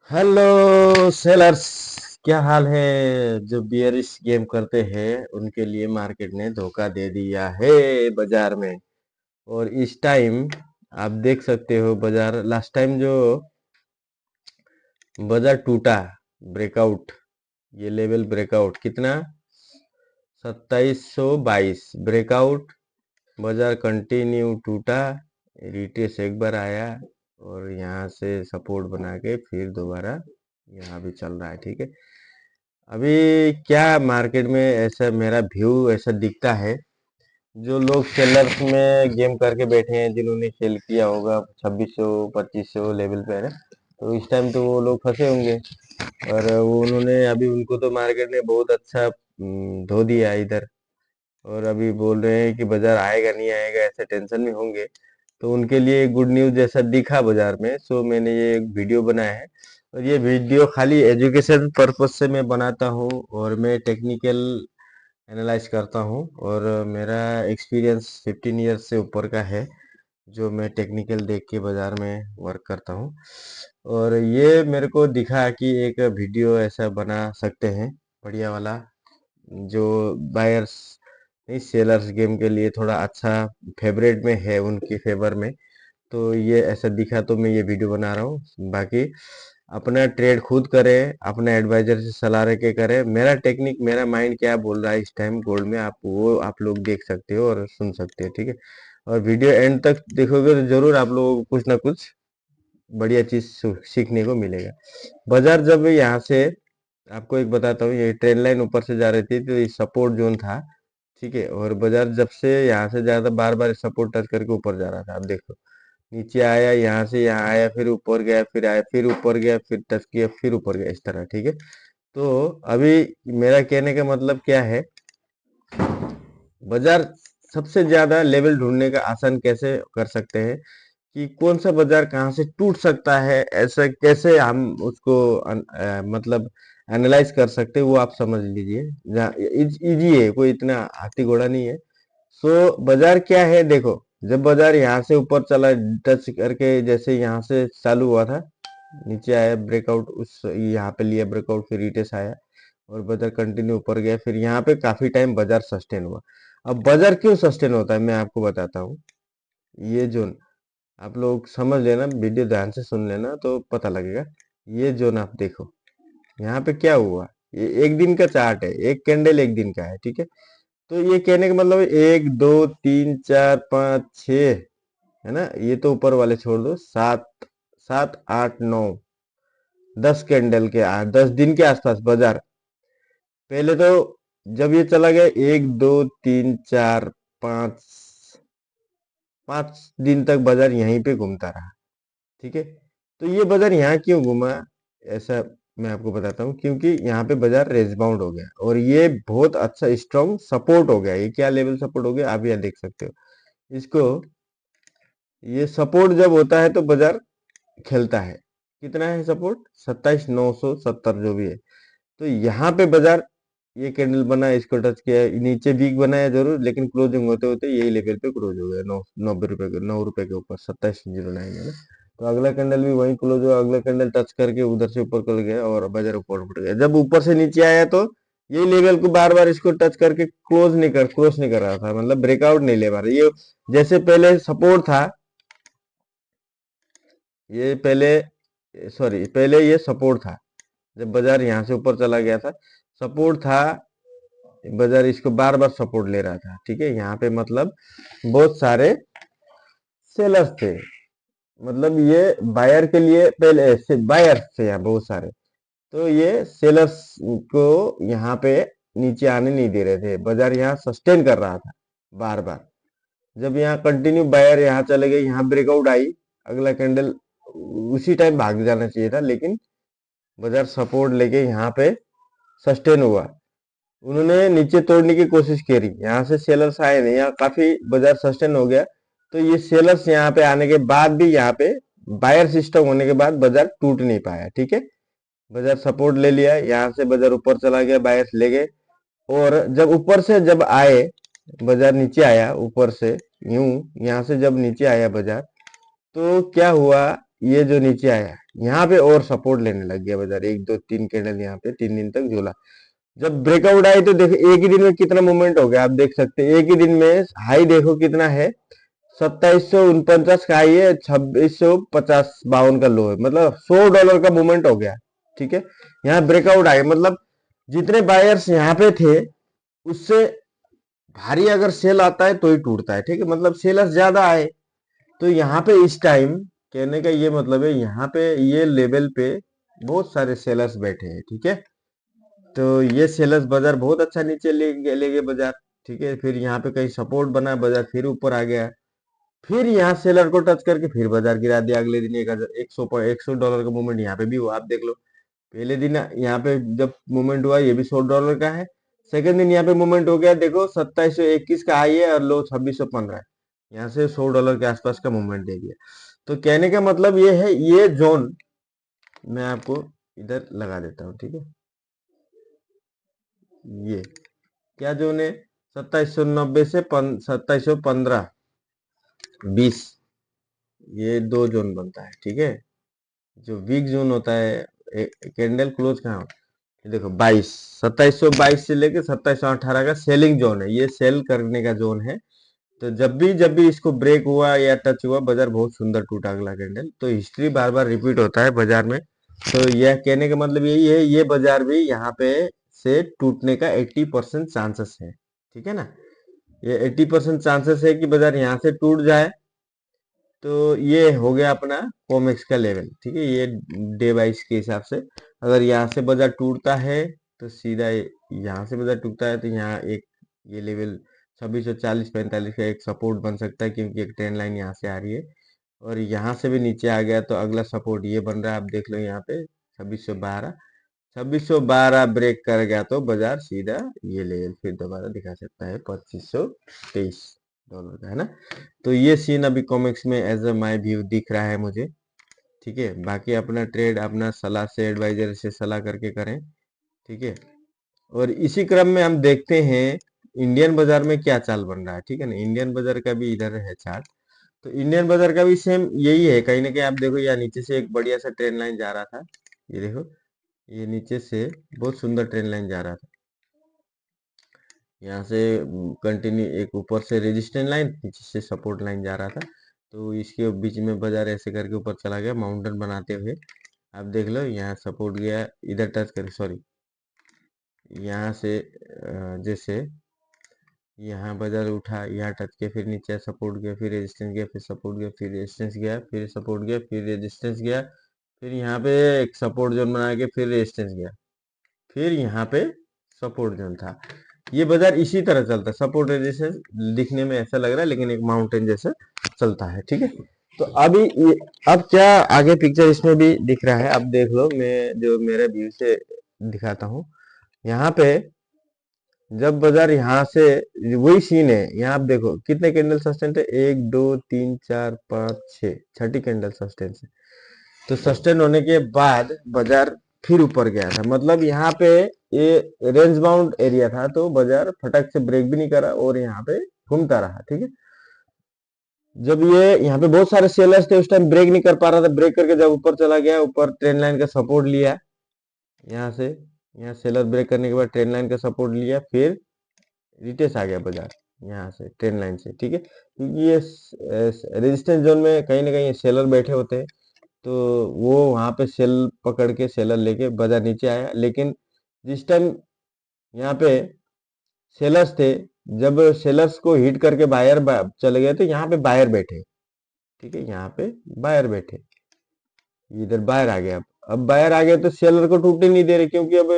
Hello sellers. क्या हाल है? जो बियरिश गेम करते हैं उनके लिए मार्केट ने धोखा दे दिया है बाजार में। और इस टाइम आप देख सकते हो बाजार लास्ट टाइम जो बाजार टूटा, ब्रेकआउट, ये लेवल ब्रेकआउट कितना 2722 ब्रेकआउट। बाजार कंटिन्यू टूटा, रिट्रेस एक बार आया और यहाँ से सपोर्ट बना के फिर दोबारा यहाँ भी चल रहा है। ठीक है, अभी क्या मार्केट में ऐसा मेरा व्यू ऐसा दिखता है। जो लोग सेलर्स में गेम करके बैठे हैं, जिन्होंने सेल किया होगा 2600 2500 लेवल पे है ना, तो इस टाइम तो वो लोग फंसे होंगे। और वो उन्होंने अभी उनको तो मार्केट ने बहुत अच्छा धो दिया इधर। और अभी बोल रहे हैं कि बाजार आएगा नहीं आएगा, ऐसे टेंशन में होंगे। तो उनके लिए गुड न्यूज़ जैसा दिखा बाजार में, सो मैंने ये एक वीडियो बनाया है। और ये वीडियो खाली एजुकेशन पर्पज से मैं बनाता हूँ और मैं टेक्निकल एनालाइज करता हूँ। और मेरा एक्सपीरियंस 15 ईयर्स से ऊपर का है, जो मैं टेक्निकल देख के बाजार में वर्क करता हूँ। और ये मेरे को दिखा कि एक वीडियो ऐसा बना सकते हैं बढ़िया वाला, जो बायर्स नहीं सेलर्स गेम के लिए थोड़ा अच्छा फेवरेट में है, उनके फेवर में। तो ये ऐसा दिखा तो मैं ये वीडियो बना रहा हूँ। बाकी अपना ट्रेड खुद करें, अपना एडवाइजर से सलाह लेके करें। मेरा टेक्निक, मेरा माइंड क्या बोल रहा है इस टाइम गोल्ड में, आप वो आप लोग देख सकते हो और सुन सकते हो। ठीक है, और वीडियो एंड तक देखोगे तो जरूर आप लोगों को कुछ ना कुछ बढ़िया चीज सीखने को मिलेगा। बाजार जब यहाँ से, आपको एक बताता हूँ, ये ट्रेन लाइन ऊपर से जा रही थी तो ये सपोर्ट जोन था। ठीक है, और बाजार जब से यहाँ से ज्यादा बार बार सपोर्ट टच करके ऊपर जा रहा था, आप देखो नीचे आया, यहाँ से यहाँ आया, फिर ऊपर गया, फिर आया, फिर ऊपर गया, फिर टच किया, फिर ऊपर गया, इस तरह। ठीक है, तो अभी मेरा कहने का मतलब क्या है, बाजार सबसे ज्यादा लेवल ढूंढने का आसान कैसे कर सकते हैं कि कौन सा बाजार कहाँ से टूट सकता है, ऐसा कैसे हम उसको मतलब एनालाइज कर सकते हैं, वो आप समझ लीजिए। इजी है, कोई इतना हाथी घोड़ा नहीं है। सो बाजार क्या है, देखो जब बाजार यहाँ से ऊपर चला टच करके, जैसे यहाँ से चालू हुआ था, नीचे आया ब्रेकआउट, उस यहाँ पे लिया ब्रेकआउट, फिर रिटेस आया और बाजार कंटिन्यू ऊपर गया, फिर यहाँ पे काफी टाइम बाजार सस्टेन हुआ। अब बाजार क्यों सस्टेन होता है मैं आपको बताता हूँ। ये जोन आप लोग समझ लेना, वीडियो ध्यान से सुन लेना तो पता लगेगा। ये जोन आप देखो, यहाँ पे क्या हुआ, ये एक दिन का चार्ट है, एक कैंडल एक दिन का है। ठीक है, तो ये कहने का मतलब एक दो तीन चार पाँच छ, है ना, ये तो ऊपर वाले छोड़ दो, सात, सात आठ नौ, 10 कैंडल के 10 दिन के आसपास बाजार। पहले तो जब ये चला गया, एक दो तीन चार पाँच, 5 दिन तक बाजार यहीं पे घूमता रहा। ठीक है, तो ये बाजार यहाँ क्यों घूमा, ऐसा मैं आपको बताता हूँ। क्योंकि यहाँ पे बाजार रेंज बाउंड हो गया और ये बहुत अच्छा स्ट्रॉन्ग सपोर्ट हो गया। ये क्या लेवल सपोर्ट हो गया, आप यहाँ देख सकते हो इसको। ये सपोर्ट जब होता है तो बाजार खेलता है। कितना है सपोर्ट, 27,970 जो भी है। तो यहाँ पे बाजार ये कैंडल बना, इसको टच किया, नीचे वीक बनाया जरूर, लेकिन क्लोजिंग होते होते यही लेवल पे क्लोज हो गया, 90 रुपए के, 9 रुपए के ऊपर 2709 है ना। तो अगला कैंडल भी वही क्लोज हुआ, अगला कैंडल टच करके उधर से ऊपर कर गया और बाजार ऊपर उठ गया। जब ऊपर से नीचे आया तो यही लेवल को बार बार इसको टच करके क्लोज नहीं कर रहा था, मतलब ब्रेकआउट नहीं ले पा रहा ये। जैसे पहले सपोर्ट था, ये पहले, सॉरी, पहले ये सपोर्ट था, जब बाजार यहाँ से ऊपर चला गया था, सपोर्ट था। बाजार इसको बार बार सपोर्ट ले रहा था। ठीक है, यहाँ पे मतलब बहुत सारे सेलर्स थे, मतलब ये बायर के लिए पहले से बायर थे यहाँ बहुत सारे। तो ये सेलर्स को यहाँ पे नीचे आने नहीं दे रहे थे, बाजार यहाँ सस्टेन कर रहा था बार बार। जब यहाँ कंटिन्यू बायर यहाँ चले गए, यहाँ ब्रेकआउट आई, अगला कैंडल उसी टाइम भाग जाना चाहिए था, लेकिन बाजार सपोर्ट लेके यहाँ पे सस्टेन हुआ। उन्होंने नीचे तोड़ने की कोशिश करी, यहाँ से सेलर्स आए नहीं, यहाँ काफी बाजार सस्टेन हो गया। तो ये सेलर्स यहाँ पे आने के बाद भी, यहाँ पे बायर सिस्टम होने के बाद बाजार टूट नहीं पाया। ठीक है, बाजार सपोर्ट ले लिया, यहाँ से बाजार ऊपर चला गया, बायर्स ले गए। और जब ऊपर से जब आए, बाजार नीचे आया ऊपर से, यूं यहाँ से जब नीचे आया बाजार, तो क्या हुआ, ये जो नीचे आया यहाँ पे और सपोर्ट लेने लग गया बाजार, 1 2 3 कैंडल यहाँ पे 3 दिन तक झूला। जब ब्रेकआउट आई तो देखो एक ही दिन में कितना मूवमेंट हो गया, आप देख सकते हैं एक ही दिन में हाई देखो कितना है, 2749 का हाई है, 2650-52 का लो है, मतलब $100 का मूवमेंट हो गया। ठीक है, यहाँ ब्रेकआउट आए मतलब जितने बायर्स यहाँ पे थे उससे भारी अगर सेल आता है तो ही टूटता है। ठीक है, मतलब सेलर्स ज्यादा आए तो यहाँ पे इस टाइम कहने का ये मतलब है यहाँ पे ये लेवल पे बहुत सारे सेलर्स बैठे हैं। ठीक है, तो ये सेलर्स बाजार बहुत अच्छा नीचे ले गए बाजार। ठीक है, फिर यहाँ पे कहीं सपोर्ट बना, बाजार फिर ऊपर आ गया, फिर यहाँ सेलर को टच करके फिर बाजार गिरा दिया। अगले दिन 100 का मूवमेंट यहाँ पे भी हुआ, आप देख लो। पहले दिन यहाँ पे जब मूवमेंट हुआ ये भी $100 का है, सेकंड दिन यहाँ पे मूवमेंट हो गया, देखो 2721 का हाई है और लो 2615, यहाँ से $100 के आसपास का मूवमेंट दे दिया। तो कहने का मतलब ये है, ये जोन मैं आपको इधर लगा देता हूँ। ठीक है, ये क्या जोन है, 2790 से 2715 20, ये दो जोन बनता है। ठीक है, जो वीक जोन होता है, कैंडल क्लोज कहाँ होता है, देखो 22, 2722 से लेके 2718 का सेलिंग जोन है, ये सेल करने का जोन है। तो जब भी इसको ब्रेक हुआ या टच हुआ, बाजार बहुत सुंदर टूटा अगला कैंडल। तो हिस्ट्री बार बार रिपीट होता है बाजार में। तो यह कहने का मतलब यही है, ये बाजार भी यहाँ पे से टूटने का 80% चांसेस है। ठीक है ना, ये 80% चांसेस है कि बाजार यहाँ से टूट जाए। तो ये हो गया अपना कॉमेक्स का लेवल। ठीक है, ये डे वाइज के हिसाब से अगर यहाँ से बाजार टूटता है तो सीधा यहाँ से बाजार टूटता है तो यहाँ एक ये लेवल 2640-45 का एक सपोर्ट बन सकता है, क्योंकि एक ट्रेंड लाइन यहाँ से आ रही है। और यहाँ से भी नीचे आ गया तो अगला सपोर्ट ये बन रहा है, आप देख लो यहाँ पे 2612 ब्रेक कर गया तो बाजार सीधा ये लेवल फिर दोबारा दिखा सकता है, $2523 का, है ना। तो ये सीन अभी कॉमिक्स में एज अ माई व्यू दिख रहा है मुझे। ठीक है, बाकी अपना ट्रेड अपना सलाह से, एडवाइजर से सलाह करके करें। ठीक है, और इसी क्रम में हम देखते हैं इंडियन बाजार में क्या चाल बन रहा है। ठीक है ना, इंडियन बाजार का भी इधर है चार्ट। तो इंडियन बाजार का भी सेम यही है, कहीं ना कहीं आप देखो यहाँ नीचे से एक बढ़िया सा ट्रेंड लाइन जा रहा था, ये देखो ये नीचे से बहुत सुंदर ट्रेंड लाइन जा रहा था, यहाँ से कंटिन्यू एक ऊपर से रेजिस्टेंस लाइन, नीचे से सपोर्ट लाइन जा रहा था। तो इसके बीच में बाजार ऐसे करके ऊपर चला गया माउंटेन बनाते हुए, आप देख लो यहाँ सपोर्ट गया, इधर टच कर, सॉरी यहाँ से जैसे यहाँ बाजार उठा, यहाँ टच किया, फिर नीचे सपोर्ट गया, फिर रेजिस्टेंस गया, फिर सपोर्ट गया, फिर रेजिस्टेंस गया, फिर सपोर्ट गया, फिर रेजिस्टेंस गया, फिर यहाँ पे एक सपोर्ट जोन बना के फिर रेजिस्टेंस गया, फिर यहाँ पे सपोर्ट जोन था। ये बाजार इसी तरह चलता है, सपोर्ट रेजिस्टेंस दिखने में ऐसा लग रहा है लेकिन एक माउंटेन जैसा चलता है। ठीक है, तो अभी अब क्या आगे पिक्चर इसमें भी दिख रहा है, अब देख लो, मैं जो मेरे व्यू से दिखाता हूँ। यहाँ पे जब बाजार यहाँ से वही सीन है, यहाँ आप देखो कितने कैंडल सस्टेन है, 1 2 3 4 5 6, छठी कैंडल सस्टेन है। तो सस्टेन होने के बाद बाजार फिर ऊपर गया था, मतलब यहाँ पे ये रेंज बाउंड एरिया था, तो बाजार फटक से ब्रेक भी नहीं करा और यहाँ पे घूमता रहा। ठीक है, जब ये यहाँ पे बहुत सारे सेलर्स थे उस टाइम ब्रेक नहीं कर पा रहा था, ब्रेक करके जब ऊपर चला गया, ऊपर ट्रेंड लाइन का सपोर्ट लिया, यहाँ से यहाँ सेलर ब्रेक करने के बाद ट्रेंड लाइन का सपोर्ट लिया, फिर रिटेस आ गया बाजार यहाँ से ट्रेंड लाइन से। ठीक है, क्योंकि ये रेजिस्टेंस जोन में कहीं ना कहीं सेलर बैठे होते हैं, तो वो वहां पे सेल पकड़ के सेलर लेके बाजार नीचे आया। लेकिन जिस टाइम यहाँ पे सेलर्स थे, जब सेलर्स को हिट करके बायर चले गए तो यहाँ पे बायर बैठे। ठीक है, यहाँ पे बायर बैठे, इधर बायर आ गया। अब बायर आ गया तो सेलर को टूटने नहीं दे रहे, क्योंकि अब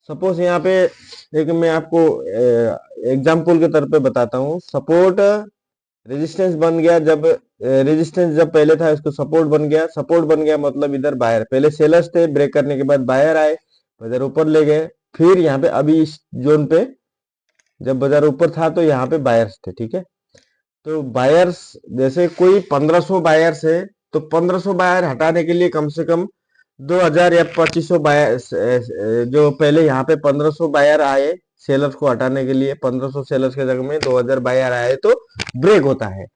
सपोज यहाँ पे एक मैं आपको एग्जाम्पल के तौर पे बताता हूँ, सपोर्ट रेजिस्टेंस बन गया, जब रेजिस्टेंस जब पहले था इसको सपोर्ट बन गया, सपोर्ट बन गया मतलब इधर बायर, पहले सेलर्स थे, ब्रेक करने के बाद बायर आए, बाजार ऊपर ले गए, फिर यहाँ पे अभी इस जोन पे जब बाजार ऊपर था तो यहाँ पे बायर्स थे। ठीक है, तो बायर्स जैसे कोई 1500 बायर्स है तो 1500 बायर हटाने के लिए कम से कम 2000 या 2500 बायर, जो पहले यहाँ पे 1500 बायर आए सेलर्स को हटाने के लिए, 1500 सेलर्स के जगह में 2000 बायर आए तो ब्रेक होता है।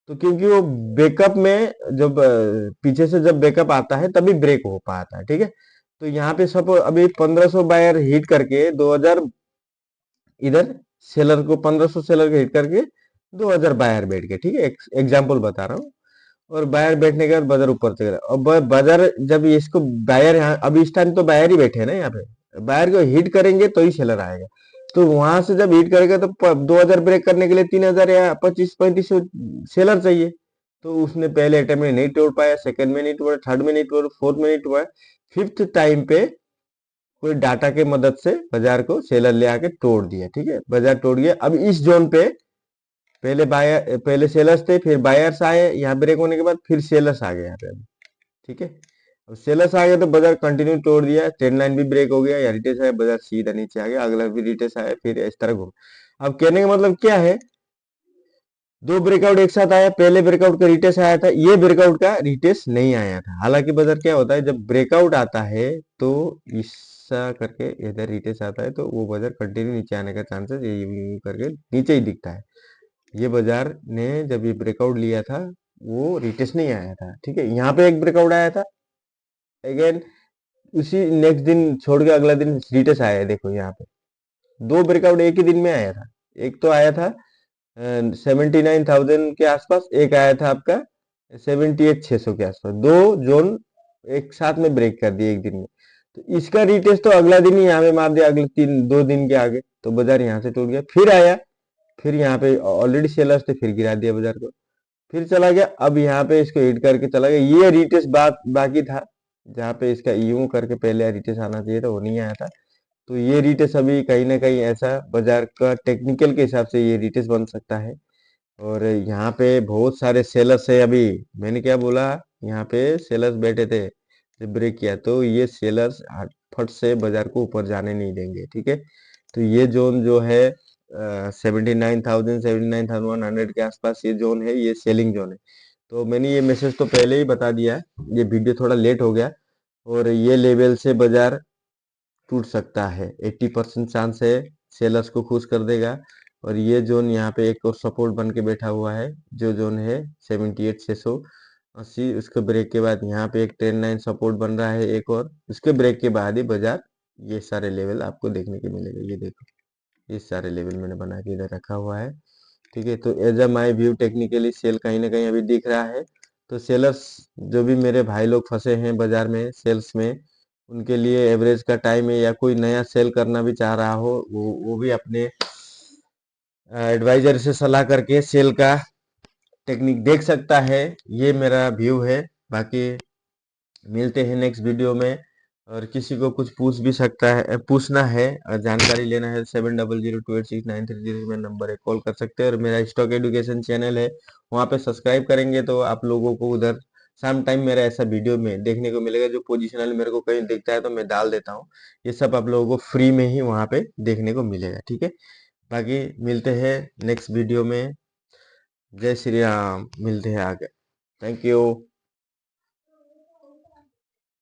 तो क्योंकि वो बैकअप में जब पीछे से जब बैकअप आता है तभी ब्रेक हो पाता है, ठीक है। तो यहाँ पे सपोज अभी 1500 बायर हिट करके 2000 इधर सेलर को 1500 सेलर को हिट करके 2000 बायर बैठ गए, ठीक है। एग्जाम्पल बता रहा हूँ। और बायर बैठने के बाद बाजार ऊपर चल रहा है और बाजार जब इसको बायर यहाँ अभी इस टाइम तो बायर ही बैठे हैं ना यहाँ पे, बायर को हिट करेंगे तो ही सेलर आएगा। तो वहां से जब हिट करेगा तो 2000 ब्रेक करने के लिए 3000 या 25-35 सेलर चाहिए। तो उसने पहले अटेम्प्ट में नहीं तोड़ पाया, सेकंड में नहीं तोड़ा, थर्ड में नहीं तोड़ा, फोर्थ में नहीं तोड़ा, फिफ्थ टाइम पे कोई डाटा के मदद से बाजार को सेलर ले आके तोड़ दिया, ठीक है। बाजार तोड़ गया। अब इस जोन पे पहले सेलर्स थे, फिर बायर्स आए, यहाँ ब्रेक होने के बाद फिर सेलर्स आ गए यहाँ पे, ठीक है। अब सेलर्स आ गए तो बाजार कंटिन्यू तोड़ दिया, ट्रेंड लाइन भी ब्रेक हो गया, या रिटेस आया, बाजार सीधा नीचे आ गया, अगला भी रिटेस आया, फिर इस तरह घूम। अब कहने का मतलब क्या है, दो ब्रेकआउट एक साथ आया, पहले ब्रेकआउट का रिटेस आया था, ये ब्रेकआउट का रिटेस नहीं आया था। हालांकि बाजार क्या होता है, जब ब्रेकआउट आता है तो ऐसा करके इधर रिटेस आता है तो वो बाजार कंटिन्यू नीचे आने का चांसेस ये करके नीचे ही दिखता है। ये बाजार ने जब ये ब्रेकआउट लिया था वो रिटेस्ट नहीं आया था, ठीक है। यहाँ पे एक ब्रेकआउट आया था, अगेन उसी नेक्स्ट दिन छोड़ के अगला दिन रिटेस्ट आया है। देखो यहाँ पे दो ब्रेकआउट एक ही दिन में आया था। एक तो आया था 79,000 के आसपास, एक आया था आपका 78,600 के आसपास। दो जोन एक साथ में ब्रेक कर दिए एक दिन में। तो इसका रिटेस्ट तो अगला दिन ही यहाँ पे मार दिया, अगले 2 दिन के आगे। तो बाजार यहाँ से टूट गया, फिर आया, फिर यहाँ पे ऑलरेडी सेलर्स थे, फिर गिरा दिया बाजार को, फिर चला गया। अब यहाँ पे इसको हिट करके चला गया। ये रिटेस्ट बाकी था, जहाँ पे इसका यूं करके पहले रिटेस्ट आना चाहिए था, वो नहीं आया था। तो ये रिटेस्ट अभी कहीं ना कहीं ऐसा बाजार का टेक्निकल के हिसाब से ये रिटेस्ट बन सकता है। और यहाँ पे बहुत सारे सेलर्स है। अभी मैंने क्या बोला, यहाँ पे सेलर्स बैठे थे, जब ब्रेक किया तो ये सेलर्स फट से बाजार को ऊपर जाने नहीं देंगे, ठीक है। तो ये जोन जो है 79,000 79,100 के आसपास ये जोन है, ये सेलिंग जोन है। तो मैंने ये मैसेज तो पहले ही बता दिया, ये वीडियो थोड़ा लेट हो गया। और ये लेवल से बाजार टूट सकता है, 80% चांस है, सेलर्स को खुश कर देगा। और ये जोन यहाँ पे एक और सपोर्ट बन के बैठा हुआ है, जो जोन है 78,680। उसके ब्रेक के बाद यहाँ पे एक ट्रेंड लाइन सपोर्ट बन रहा है एक और, उसके ब्रेक के बाद ही बाजार ये सारे लेवल आपको देखने के मिलेगा। ये देखो, ये सारे लेवल मैंने बना के इधर रखा हुआ है, ठीक है। तो as a my view technically सेल कहीं ना कहीं अभी दिख रहा है। तो सेलर्स जो भी मेरे भाई लोग फंसे हैं बाजार में सेल्स में, उनके लिए एवरेज का टाइम है, या कोई नया सेल करना भी चाह रहा हो, वो भी अपने एडवाइजर से सलाह करके सेल का टेक्निक देख सकता है। ये मेरा व्यू है। बाकी मिलते हैं नेक्स्ट वीडियो में। और किसी को कुछ पूछ भी सकता है, पूछना है और जानकारी लेना है, 7002869330 में नंबर है, कॉल कर सकते हैं। और मेरा स्टॉक एडुकेशन चैनल है, वहाँ पे सब्सक्राइब करेंगे तो आप लोगों को उधर सम टाइम मेरा ऐसा वीडियो में देखने को मिलेगा, जो पोजिशनल मेरे को कहीं दिखता है तो मैं डाल देता हूँ। ये सब आप लोगों को फ्री में ही वहाँ पे देखने को मिलेगा, ठीक है। बाकी मिलते हैं नेक्स्ट वीडियो में। जय श्री राम, मिलते हैं आगे। Thank you.